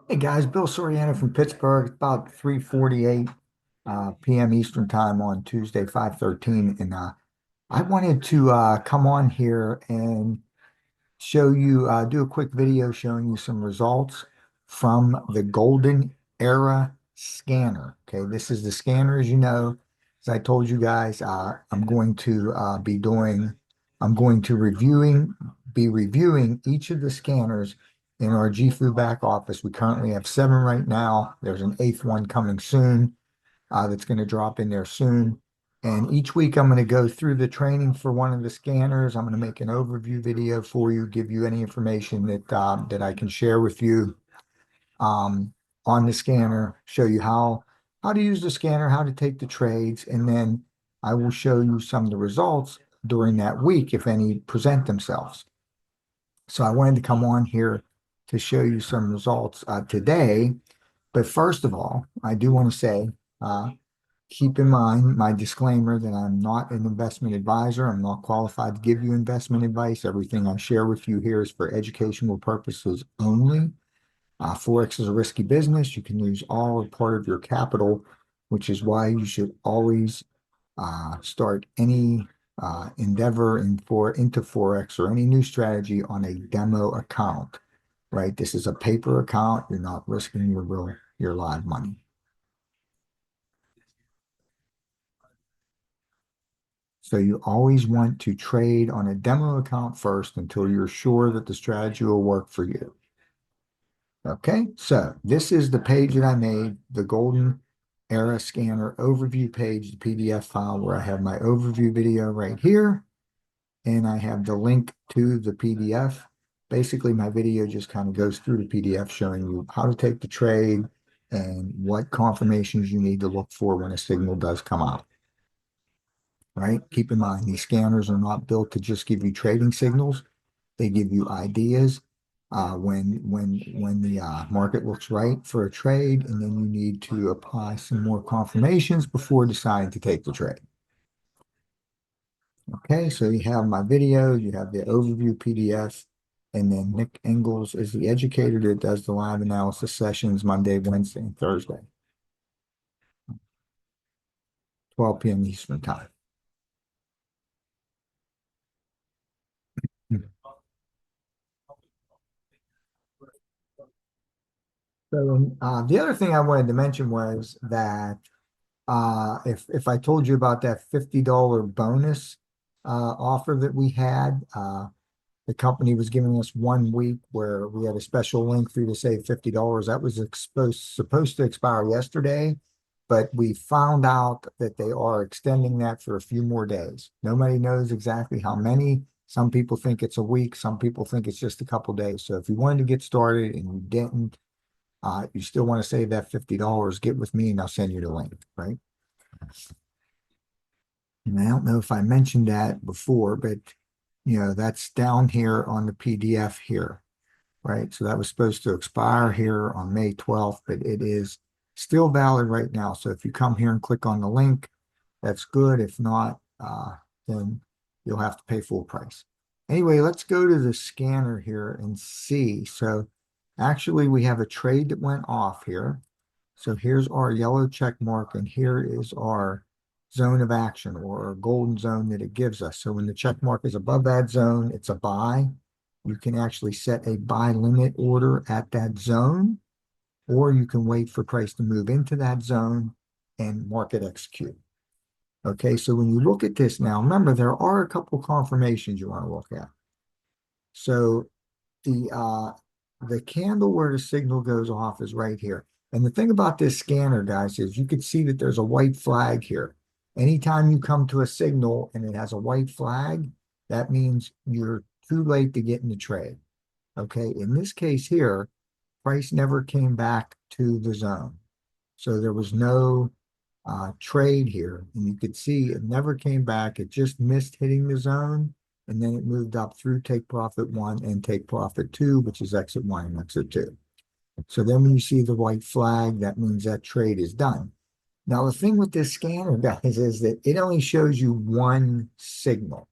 Hey guys, Bill Soriano from Pittsburgh. It's about 3:48 p.m. Eastern Time on Tuesday, 5:13. And I wanted to come on here and show you, do a quick video showing you some results from the Golden Era Scanner. Okay, this is the scanner, as you know. As I told you guys, I'm going to be reviewing each of the scanners in our GFU back office. We currently have seven right now. There's an eighth one coming soon that's going to drop in there soon. And each week I'm going to go through the training for one of the scanners. I'm going to make an overview video for you, give you any information that I can share with you um, on the scanner, show you how to use the scanner, how to take the trades, and then I will show you some of the results during that week if any present themselves. So I wanted to come on here to show you some results today. But first of all, I do want to say, uh, keep in mind my disclaimer that I'm not an investment advisor. I'm not qualified to give you investment advice. Everything I share with you here is for educational purposes only. Forex is a risky business. You can lose all or part of your capital, which is why you should always start any endeavor into Forex or any new strategy on a demo account, right? This is a paper account. You're not risking your live money. So you always want to trade on a demo account first until you're sure that the strategy will work for you. Okay, so this is the page that I made, the Golden Era Scanner overview page, the PDF file where I have my overview video right here, and I have the link to the PDF. Basically, my video just kind of goes through the PDF showing you how to take the trade and what confirmations you need to look for when a signal does come out. Right? Keep in mind, these scanners are not built to just give you trading signals. They give you ideas when the market looks right for a trade, and then you need to apply some more confirmations before deciding to take the trade. Okay, so you have my video, you have the overview PDF, and then Nick Engels is the educator that does the live analysis sessions Monday, Wednesday, and Thursday, 12 p.m. Eastern Time. So the other thing I wanted to mention was that if I told you about that $50 bonus offer that we had, the company was giving us 1 week where we had a special link for you to save $50. That was supposed to expire yesterday, but we found out that they are extending that for a few more days. Nobody knows exactly how many. Some people think it's a week. Some people think it's just a couple days. So if you wanted to get started and you didn't, you still want to save that $50, get with me and I'll send you the link, right? And I don't know if I mentioned that before, but that's down here on the PDF here, right? So that was supposed to expire here on May 12th, but it is still valid right now. So if you come here and click on the link, that's good. If not, then you'll have to pay full price. Anyway, let's go to the scanner here and see. So actually, we have a trade that went off here. So here's our yellow check mark, and here is our zone of action or our golden zone that it gives us. So when the check mark is above that zone, it's a buy. You can actually set a buy limit order at that zone, or you can wait for price to move into that zone and market execute. Okay, so when you look at this now, remember there are a couple confirmations you want to look at. So the candle where the signal goes off is right here. And the thing about this scanner, guys, is you can see that there's a white flag here. Anytime you come to a signal and it has a white flag, that means you're too late to get in the trade. Okay, in this case here, price never came back to the zone. So there was no trade here. And you could see it never came back. It just missed hitting the zone. And then it moved up through take profit one and take profit two, which is exit one and exit two. So then when you see the white flag, that means that trade is done. Now, the thing with this scanner, guys, is that it only shows you one signal.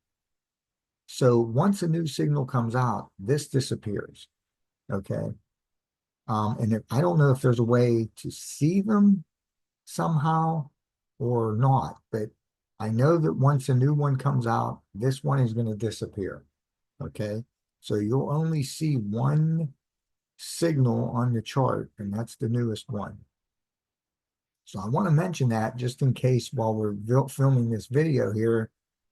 So once a new signal comes out, this disappears. Okay. And I don't know if there's a way to see them somehow or not, but I know that once a new one comes out, this one is going to disappear. Okay. So you'll only see one signal on the chart, and that's the newest one. So I want to mention that just in case while we're filming this video here,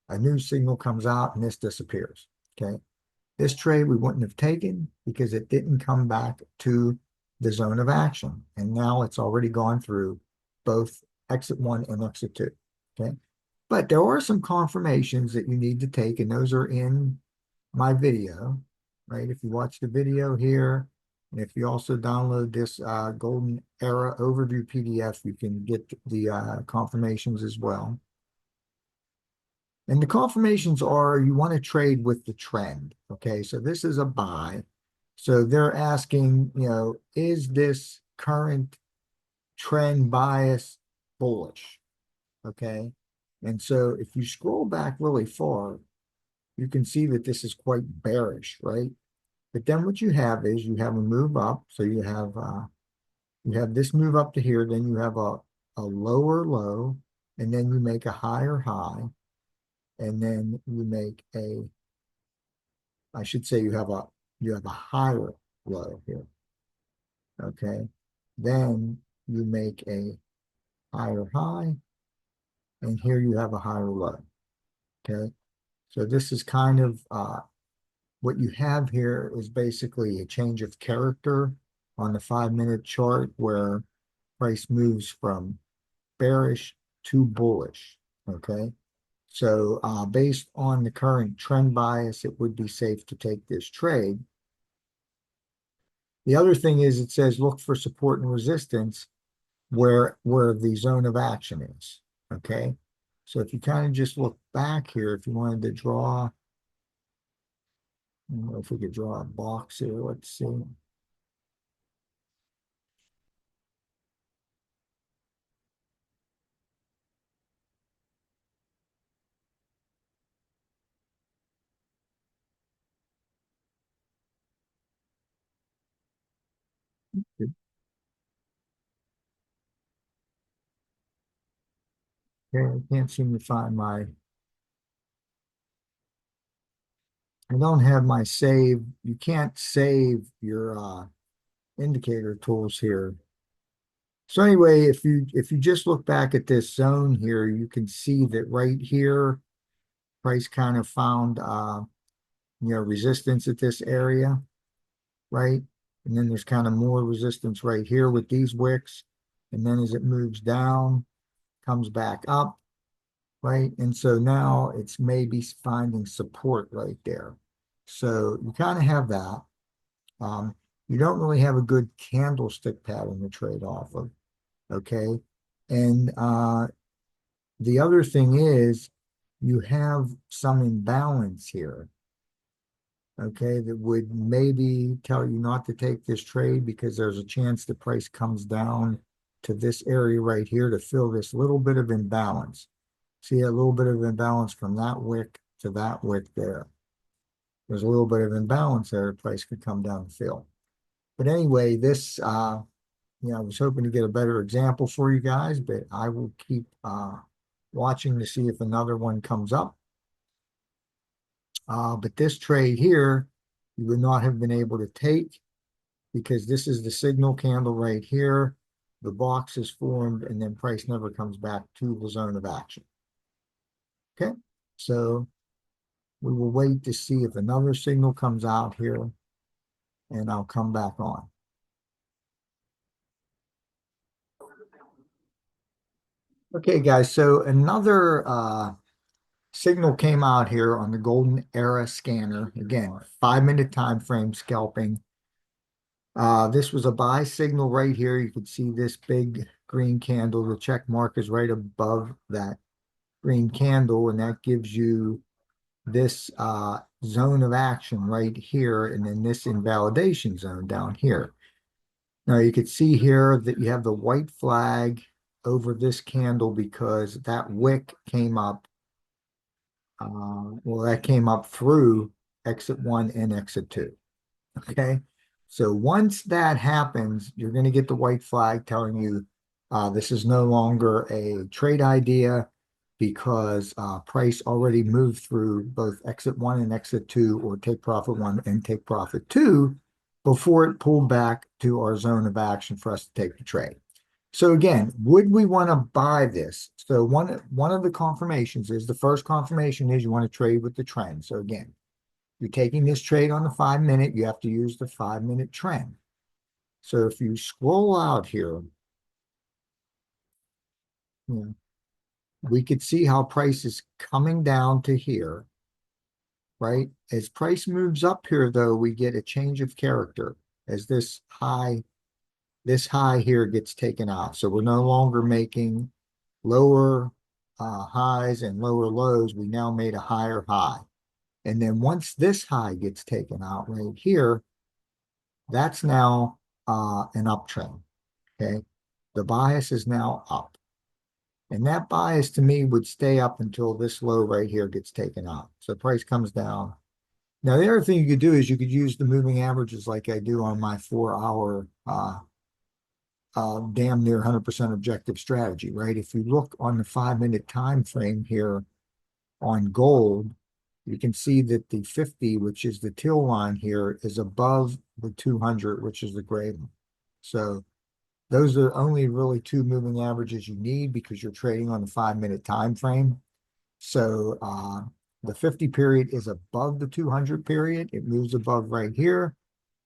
a new signal comes out and this disappears. Okay. This trade we wouldn't have taken because it didn't come back to the zone of action. And now it's already gone through both exit one and exit two. Okay. But there are some confirmations that you need to take, and those are in my video, right? If you watch the video here, and if you also download this Golden Era Overview PDF, you can get the confirmations as well. And the confirmations are you want to trade with the trend. Okay, so this is a buy. So they're asking, is this current trend bias bullish? Okay. And so if you scroll back really far, you can see that this is quite bearish, right? But then what you have is you have a move up. So you have this move up to here, then you have a lower low, and then you make a higher high, and then you make I should say you have a higher low here. Okay. Then you make a higher high, and here you have a higher low. Okay. So this is kind of what you have here is basically a change of character on the 5-minute chart where price moves from bearish to bullish. Okay. So based on the current trend bias, it would be safe to take this trade. The other thing is it says look for support and resistance where the zone of action is. Okay. So if you kind of just look back here, if you wanted to draw, I don't know if we could draw a box here. Let's see. Okay, I can't seem to find I don't have my save. You can't save your indicator tools here. So anyway, if you just look back at this zone here, you can see that right here, price kind of found resistance at this area, right? And then there's kind of more resistance right here with these wicks. And then as it moves down, comes back up, right? And so now it's maybe finding support right there. So you kind of have that. Um, you don't really have a good candlestick pattern to trade off of, okay? And the other thing is you have some imbalance here, okay, that would maybe tell you not to take this trade because there's a chance the price comes down to this area right here to fill this little bit of imbalance. See a little bit of imbalance from that wick to that wick there. There's a little bit of imbalance there. The price could come down and fill. But anyway, this, I was hoping to get a better example for you guys, but I will keep watching to see if another one comes up. But this trade here, you would not have been able to take because this is the signal candle right here. The box is formed and then price never comes back to the zone of action. Okay, so we will wait to see if another signal comes out here and I'll come back on. Okay, guys, so another signal came out here on the Golden Era Scanner. Again, 5-minute time frame scalping. This was a buy signal right here. You can see this big green candle. The check mark is right above that green candle, and that gives you this zone of action right here, and then this invalidation zone down here. Now you can see here that you have the white flag over this candle because that wick came up. Well, that came up through exit one and exit two. Okay. So once that happens, you're going to get the white flag telling you this is no longer a trade idea because price already moved through both exit one and exit two, or take profit one and take profit two, before it pulled back to our zone of action for us to take the trade. So again, would we want to buy this? So one of the confirmations is, the first confirmation is you want to trade with the trend. So again, you're taking this trade on the 5-minute, you have to use the 5-minute trend. So if you scroll out here, you know, we could see how price is coming down to here, right? As price moves up here, though, we get a change of character as this high here gets taken out. So we're no longer making lower highs and lower lows. We now made a higher high. And then once this high gets taken out right here, that's now an uptrend. Okay. The bias is now up. And that bias to me would stay up until this low right here gets taken out. So price comes down. Now, the other thing you could do is you could use the moving averages like I do on my 4-hour damn near 100% objective strategy, right? If you look on the 5-minute time frame here on gold, you can see that the 50, which is the teal line here, is above the 200, which is the gray one. So those are only really two moving averages you need because you're trading on the 5-minute time frame. So the 50 period is above the 200 period. It moves above right here.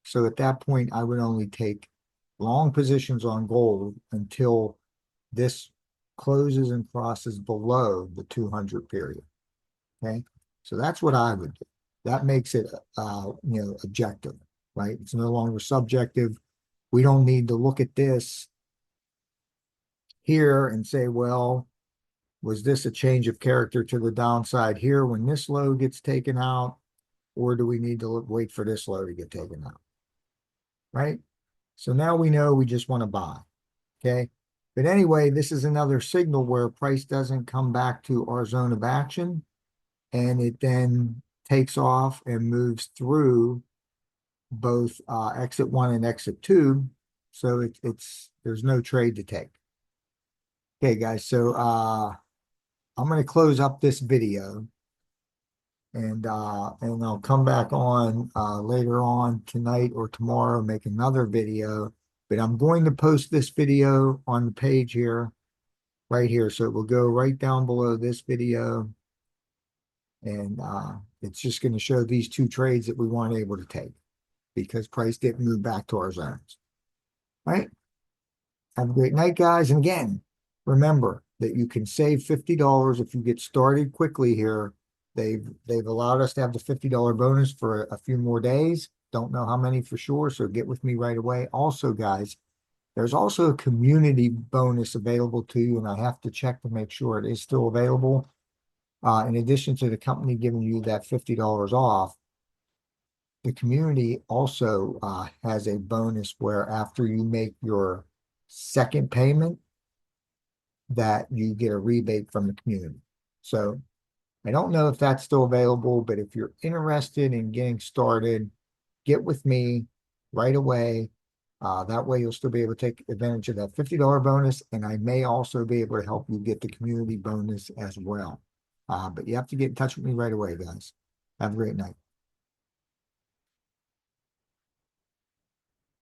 So at that point, I would only take long positions on gold until this closes and crosses below the 200 period. Okay. So that's what I would do. That makes it, objective, right? It's no longer subjective. We don't need to look at this here and say, well, was this a change of character to the downside here when this low gets taken out? Or do we need to wait for this low to get taken out? Right? So now we know we just want to buy. Okay. But anyway, this is another signal where price doesn't come back to our zone of action, and it then takes off and moves through both exit one and exit two. So there's no trade to take. Okay, guys. So I'm going to close up this video, and I'll come back on later on tonight or tomorrow, make another video. But I'm going to post this video on the page here, right here. So it will go right down below this video. And it's just going to show these two trades that we weren't able to take because price didn't move back to our zones. All right. Have a great night, guys. And again, remember that you can save $50 if you get started quickly here. They've allowed us to have the $50 bonus for a few more days. Don't know how many for sure, so get with me right away. Also, guys, there's also a community bonus available to you, and I have to check to make sure it is still available. In addition to the company giving you that $50 off, the community also has a bonus where after you make your second payment, that you get a rebate from the community. So I don't know if that's still available, but if you're interested in getting started, get with me right away. That way you'll still be able to take advantage of that $50 bonus, and I may also be able to help you get the community bonus as well. But you have to get in touch with me right away, guys. Have a great night.